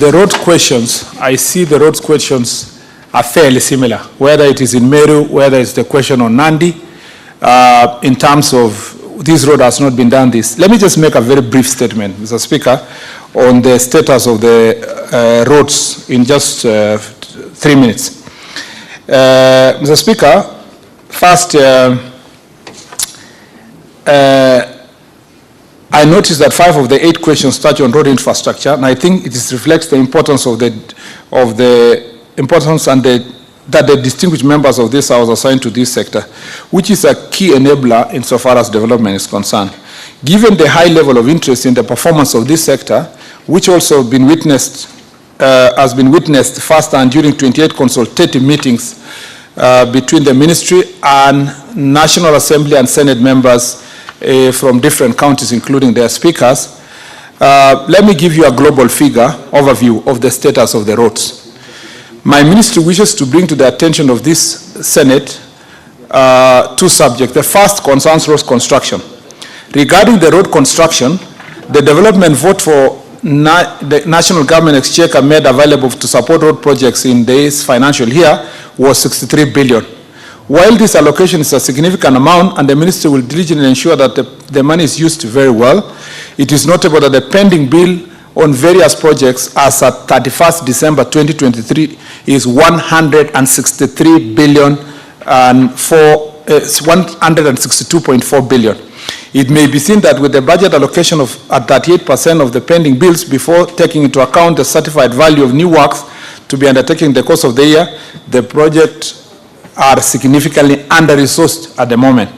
The road questions, I see the road questions are fairly similar, whether it is in Meru, whether it's the question on Nandi, in terms of this road has not been done this. Let me just make a very brief statement, Mr. Speaker, on the status of the roads in just 3 minutes. Mr. Speaker, first, I noticed that 5 of the 8 questions touch on road infrastructure, and I think it reflects the importance of the importance and that the distinguished members of this House assigned to this sector, which is a key enabler insofar as development is concerned. Given the high level of interest in the performance of this sector, which also has been witnessed first and during 28 consultative meetings between the Ministry and National Assembly and Senate members from different counties, including their speakers, let me give you a global figure overview of the status of the roads. My ministry wishes to bring to the attention of this Senate 2 subjects. The first concerns road construction. Regarding the road construction, the development vote for the National Government Exchequer made available to support road projects in this financial year was 63 billion. While this allocation is a significant amount and the ministry will diligently ensure that the money is used very well, it is notable that the pending bill on various projects as at 31st December 2023 is 163 billion and 162.4 billion. It may be seen that with the budget allocation of at 38% of the pending bills before taking into account the certified value of new works to be undertaken in the course of the year, the project are significantly under-resourced at the moment.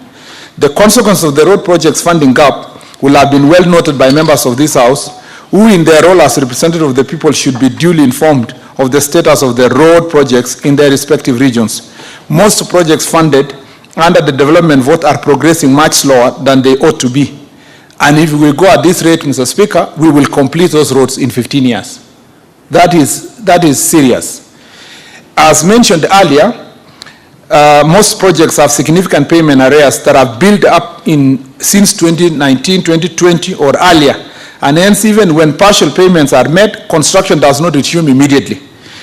The consequence of the road projects funding gap will have been well noted by members of this House, who in their role as representatives of the people should be duly informed of the status of the road projects in their respective regions. Most projects funded under the development vote are progressing much slower than they ought to be. And if we go at this rate, Mr. Speaker, we will complete those roads in 15 years. That is serious. As mentioned earlier, most projects have significant payment arrears that have built up since 2019, 2020 or earlier. And hence, even when partial payments are made, construction does not resume immediately.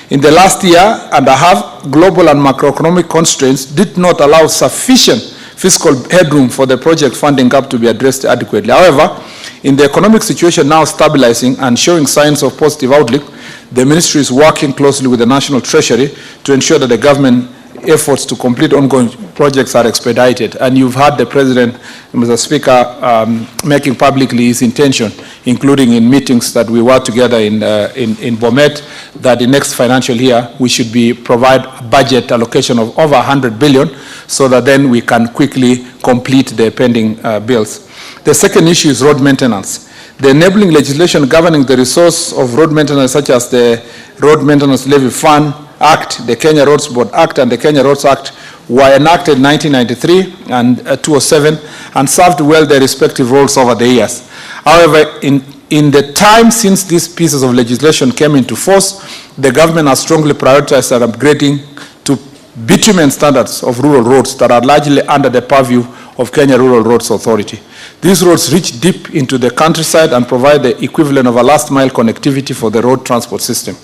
In the last year and a half, global and macroeconomic constraints did not allow sufficient fiscal headroom for the project funding gap to be addressed adequately. However, in the economic situation now stabilizing and showing signs of positive outlook, the ministry is working closely with the National Treasury to ensure that the government efforts to complete ongoing projects are expedited. And you've heard the President, Mr. Speaker, making publicly his intention, including in meetings that we were together in Bomet, that the next financial year we should provide a budget allocation of over 100 billion so that then we can quickly complete the pending bills. The second issue is road maintenance. The enabling legislation governing the resource of road maintenance, such as the Road Maintenance Levy Fund Act, the Kenya Roads Board Act, and the Kenya Roads Act, were enacted in 1993 and 2007 and served well their respective roles over the years. However, in the time since these pieces of legislation came into force, the government has strongly prioritized and upgrading to bitumen standards of rural roads that are largely under the purview of Kenya Rural Roads Authority. These roads reach deep into the countryside and provide the equivalent of a last-mile connectivity for the road transport system.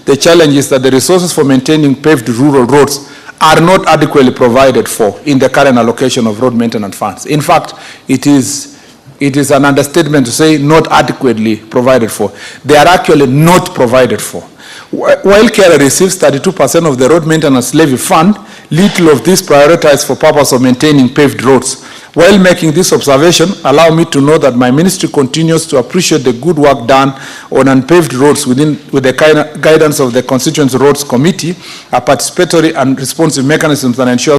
The challenge is that the resources for maintaining paved rural roads are not adequately provided for in the current allocation of road maintenance funds. In fact, it is an understatement to say not adequately provided for. They are actually not provided for. While Kenya receives 32% of the road maintenance levy fund, little of this prioritized for purpose of maintaining paved roads. While making this observation, allow me to know that my ministry continues to appreciate the good work done on unpaved roads with the guidance of the Constituency Roads Committee, a participatory and responsive mechanism that ensures